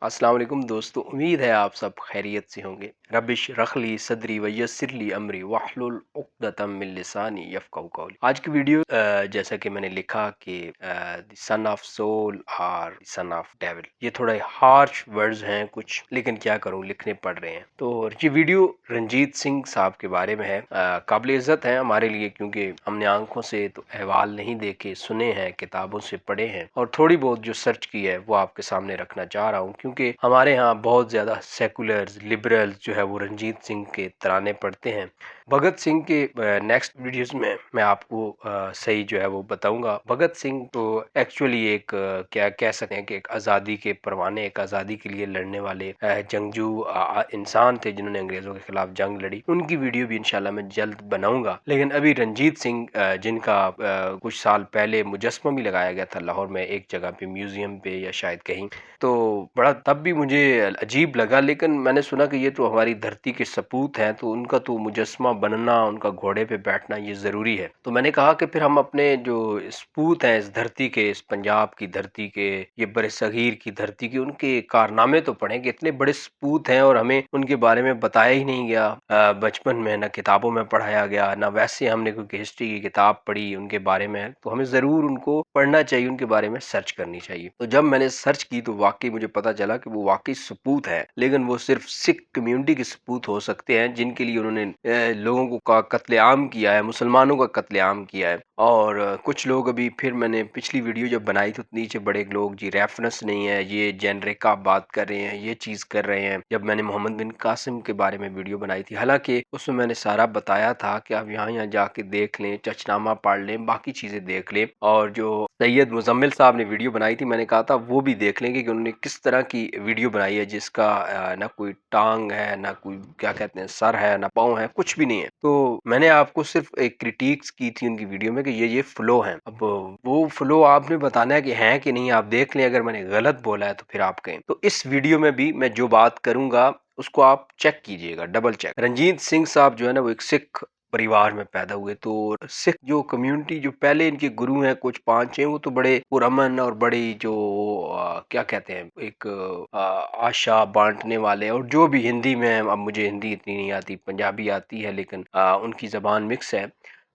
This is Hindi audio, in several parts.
अस्सलाम वालेकुम दोस्तों, उम्मीद है आप सब खैरियत से होंगे। रबिश रखली सदरी वयस्सिरली अमरी वाहलुल उक़दतम मिन लिसानी यफ़क़हू क़ौली। आज की वीडियो जैसा कि मैंने लिखा कि द सन ऑफ सोल और सन ऑफ डेविल, ये थोड़े हार्श वर्ड्स हैं कुछ, लेकिन क्या करूं, लिखने पड़ रहे हैं। तो ये वीडियो रंजीत सिंह साहब के बारे में है। काबिल इज़्ज़त है हमारे लिए, क्योंकि हमने आंखों से तो अहवाल नहीं देखे, सुने हैं, किताबों से पढ़े हैं और थोड़ी बहुत जो सर्च की है वो आपके सामने रखना चाह रहा हूँ। क्योंकि हमारे यहाँ बहुत ज़्यादा सेकुलर्स लिबरल्स जो है वो रंजीत सिंह के तराने पढ़ते हैं। भगत सिंह के नेक्स्ट वीडियोस में मैं आपको सही जो है वो बताऊंगा। भगत सिंह तो एक्चुअली एक क्या कह सकते हैं कि एक आज़ादी के परवाने, एक आज़ादी के लिए लड़ने वाले जंगजू इंसान थे जिन्होंने अंग्रेज़ों के खिलाफ जंग लड़ी। उनकी वीडियो भी इंशाल्लाह मैं जल्द बनाऊंगा। लेकिन अभी रंजीत सिंह जिनका कुछ साल पहले मुजस्समा भी लगाया गया था लाहौर में एक जगह पे, म्यूजियम पे या शायद कहीं, तो बड़ा तब भी मुझे अजीब लगा। लेकिन मैंने सुना कि ये तो हमारी धरती के सपूत हैं, तो उनका तो मुजस्समा बनना, उनका घोड़े पे बैठना ये ज़रूरी है। तो मैंने कहा कि फिर हम अपने जो सपूत हैं इस धरती के, इस पंजाब की धरती के, ये बरसगीर की धरती के, उनके कारनामे तो पढ़ें कि इतने बड़े सपूत हैं और हमें उनके बारे में बताया ही नहीं गया। बचपन में ना किताबों में पढ़ाया गया, ना वैसे हमने कोई हिस्ट्री की किताब पढ़ी उनके बारे में। तो हमें ज़रूर उनको पढ़ना चाहिए, उनके बारे में सर्च करनी चाहिए। तो जब मैंने सर्च की तो वाकई मुझे पता चला कि वो वाकई सपूत है, लेकिन वो सिर्फ सिख कम्युनिटी के सपूत हो सकते हैं जिनके लिए उन्होंने लोगों को का कत्लेआम किया है, मुसलमानों का कत्लेआम किया है। और कुछ लोग अभी, फिर मैंने पिछली वीडियो जब बनाई तो नीचे बड़े लोग जी रेफरेंस नहीं है, ये जेनरिक आप बात कर रहे हैं, ये चीज़ कर रहे हैं। जब मैंने मोहम्मद बिन कासिम के बारे में वीडियो बनाई थी, हालांकि उसमें मैंने सारा बताया था कि आप यहाँ जाके देख लें, चचनामा पढ़ लें, बाकी चीज़ें देख लें। और जो सैयद मुजम्मिल साहब ने वीडियो बनाई थी, मैंने कहा था वो भी देख लेंगे कि उन्होंने किस तरह की वीडियो बनाई है जिसका ना कोई टांग है, ना कोई क्या कहते हैं सर है, ना पाँव है, कुछ भी नहीं है। तो मैंने आपको सिर्फ एक क्रिटिक्स की थी उनकी वीडियो में कि ये फ्लो है। अब वो फ्लो आपने बताना है कि है कि नहीं, आप देख लें। अगर मैंने गलत बोला है तो फिर आप कहें। तो इस वीडियो में भी मैं जो बात करूंगा उसको आप चेक कीजिएगा, डबल चेक। रंजीत सिंह साहब जो है ना वो एक सिख परिवार में पैदा हुए। तो सिख जो कम्युनिटी, जो पहले इनके गुरु हैं कुछ 5-6, वो तो बड़े पुरअमन और बड़ी जो क्या कहते हैं, एक आशा बांटने वाले, और जो भी हिंदी में, अब मुझे हिंदी इतनी नहीं आती, पंजाबी आती है लेकिन उनकी ज़बान मिक्स है।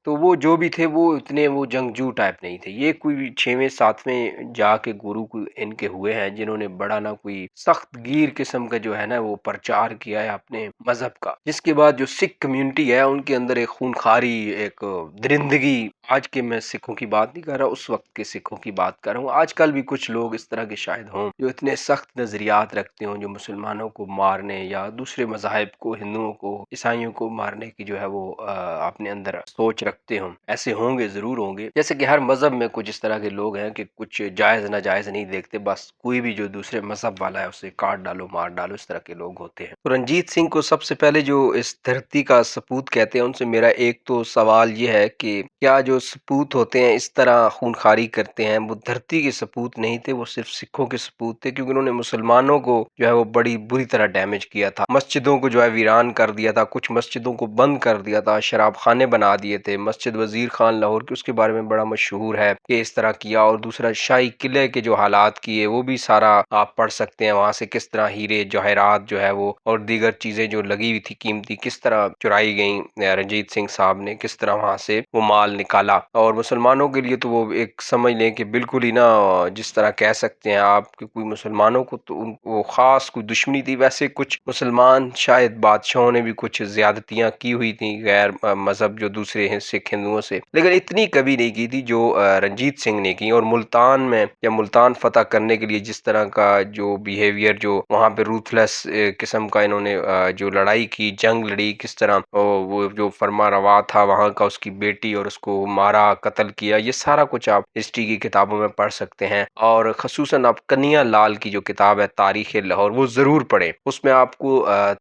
तो वो जो भी थे वो इतने वो जंगजू टाइप नहीं थे। ये कोई 6वें 7वें जाके गुरु इनके हुए हैं जिन्होंने बड़ा ना कोई सख्त गिर किस्म का जो है ना वो प्रचार किया है अपने मजहब का। जिसके बाद जो सिख कम्युनिटी है उनके अंदर एक खूनखारी, एक दरिंदगी, आज के मैं सिखों की बात नहीं कर रहा, उस वक्त के सिखों की बात कर रहा हूँ। आजकल भी कुछ लोग इस तरह के शायद हों जो इतने सख्त नजरियात रखते हों, जो मुसलमानों को मारने या दूसरे मजाहिब को, हिंदुओं को, ईसाइयों को मारने की जो है वो अपने अंदर सोच रखते हों। ऐसे होंगे, जरूर होंगे। जैसे कि हर मजहब में कुछ इस तरह के लोग हैं कि कुछ जायज नाजायज नहीं देखते, बस कोई भी जो दूसरे मजहब वाला है उसे काट डालो, मार डालो, इस तरह के लोग होते हैं। तो रंजीत सिंह को सबसे पहले जो इस धरती का सपूत कहते हैं, उनसे मेरा एक तो सवाल ये है कि क्या जो सपूत होते हैं इस तरह खूनखारी करते हैं, वो धरती के सपूत नहीं थे, वो सिर्फ सिखों के सपूत थे। क्योंकि उन्होंने मुसलमानों को जो है वो बड़ी बुरी तरह डैमेज किया था, मस्जिदों को जो है वीरान कर दिया था, कुछ मस्जिदों को बंद कर दिया था, शराब खाने बना दिए थे। मस्जिद वजीर खान लाहौर की, उसके बारे में बड़ा मशहूर है कि इस तरह किया। और दूसरा, शाही किले के जो हालात किए वो भी सारा आप पढ़ सकते हैं, वहां से किस तरह हीरे जवाहरात जो है वो और दीगर चीजें जो लगी हुई थी कीमती, किस तरह चुराई गई। रंजीत सिंह साहब ने किस तरह वहां से वो माल निकाला। और मुसलमानों के लिए तो वो एक समझ लें कि बिल्कुल ही ना, जिस तरह कह सकते हैं आप कि कोई मुसलमानों को तो वो खास कोई दुश्मनी थी। वैसे कुछ मुसलमान शायद बादशाहों ने भी कुछ ज्यादतियां की हुई थी गैर मजहब जो दूसरे हैं सिख हिंदुओं से, लेकिन इतनी कभी नहीं की थी जो रंजीत सिंह ने की। और मुल्तान में, या मुल्तान फतह करने के लिए जिस तरह का जो बिहेवियर, जो वहां पे रूथलेस किस्म का इन्होंने जो लड़ाई की, जंग लड़ी, किस तरह वो जो फरमा रवा था वहां का, उसकी बेटी और उसको मारा, कत्ल किया, ये सारा कुछ आप हिस्ट्री की किताबों में पढ़ सकते हैं। और खसूसन आप कन्हैया लाल की जो किताब है तारीख लाहौर, वो जरूर पढ़ें। उसमें आपको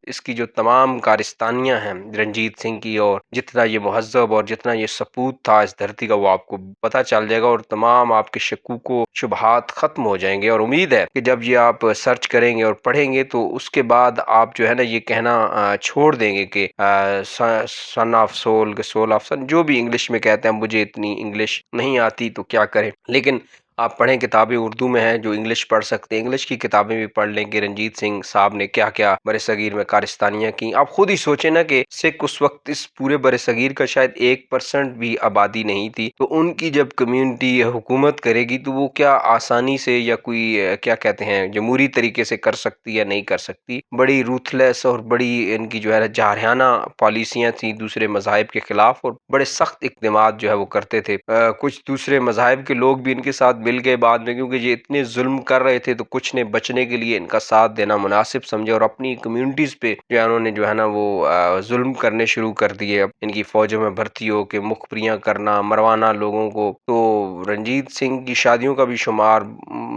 इसकी जो तमाम कारिस्तानियां हैं रंजीत सिंह की, और जितना ये महजब और जितना ये सपूत था इस धरती का, वो आपको पता चल जाएगा और तमाम आपके शक्कू शुबहात खत्म हो जाएंगे। और उम्मीद है कि जब ये आप सर्च करेंगे और पढ़ेंगे तो उसके बाद आप जो है ना ये कहना छोड़ देंगे कि sun of soul, soul of sun, जो भी इंग्लिश में कहते हैं। मुझे इतनी इंग्लिश नहीं आती तो क्या करें, लेकिन आप पढ़ें, किताबें उर्दू में हैं, जो इंग्लिश पढ़ सकते हैं, इंग्लिश की किताबें भी पढ़ लें कि रंजीत सिंह साहब ने क्या-क्या बरसगीर में कारस्तानियाँ की। आप खुद ही सोचें ना कि सिख उस वक़्त इस पूरे बरसगीर का शायद 1% भी आबादी नहीं थी। तो उनकी जब कम्युनिटी हुकूमत करेगी तो वो क्या आसानी से या कोई क्या कहते हैं जमहूरी तरीके से कर सकती या नहीं कर सकती। बड़ी रूथलेस और बड़ी इनकी जो है ना जारहाना पॉलिसियाँ थी दूसरे मज़ाहिब के खिलाफ, और बड़े सख्त इक़दामात जो है वो करते थे। कुछ दूसरे मज़ाहिब के लोग भी इनके साथ मिल गए बाद में, क्योंकि ये इतने ज़ुल्म कर रहे थे तो कुछ ने बचने के लिए इनका साथ देना मुनासिब समझे और अपनी कम्युनिटीज़ पे जो है उन्होंने जो है ना वो ज़ुल्म करने शुरू कर दिए। अब इनकी फ़ौजों में भर्ती हो के मुखबरियाँ करना, मरवाना लोगों को। तो रंजीत सिंह की शादियों का भी शुमार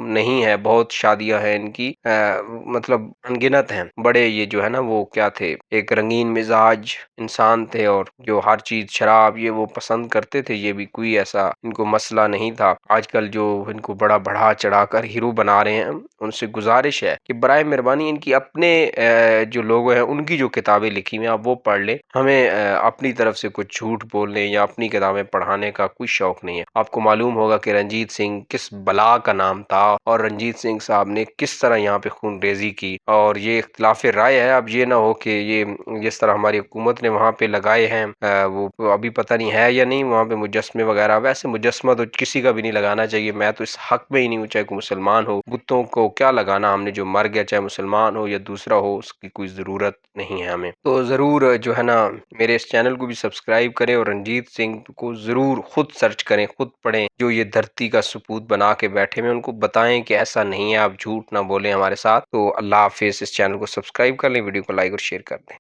नहीं है, बहुत शादियाँ हैं इनकी, मतलब अनगिनत हैं। बड़े ये जो है ना वो क्या थे, एक रंगीन मिजाज इंसान थे और जो हर चीज़ शराब ये वो पसंद करते थे। ये भी कोई ऐसा इनको मसला नहीं था। आजकल जो इनको बड़ा बढ़ा-चढ़ाकर हीरो बना रहे हैं, उनसे गुज़ारिश है कि बराए मेहरबानी इनकी अपने जो लोग हैं उनकी जो किताबें लिखी हुई हैं आप वो पढ़ लें। हमें अपनी तरफ से कुछ झूठ बोलने या अपनी किताबें पढ़ाने का कोई शौक नहीं है। आपको मालूम होगा कि रंजीत सिंह किस बला का नाम था और रंजीत सिंह साहब ने किस तरह यहाँ पे खूनरेज़ी की, और ये इख्तिलाफ़ राय है। अब ये ना हो कि ये जिस तरह हमारी हुकूमत ने वहाँ पे लगाए हैं, वो अभी पता नहीं है या नहीं वहाँ पे मुजस्मे वगैरह। वैसे मुजस्मा तो किसी का भी नहीं लगाना चाहिए, मैं तो इस हक में ही नहीं हूँ, चाहे कोई मुसलमान हो। बुतों को क्या लगाना, हमने जो मर गया चाहे मुसलमान हो या दूसरा हो उसकी कोई ज़रूरत नहीं है हमें। तो ज़रूर जो है ना मेरे इस चैनल को भी सब्सक्राइब करें और रंजीत सिंह को ज़रूर खुद सर्च करें, खुद पढ़ें। जो ये धरती का सपूत बना के बैठे हुए उनको बताएं कि ऐसा नहीं है, आप झूठ ना बोलें हमारे साथ। तो अल्लाह हाफ़िज़। इस चैनल को सब्सक्राइब कर लें, वीडियो को लाइक और शेयर कर दें।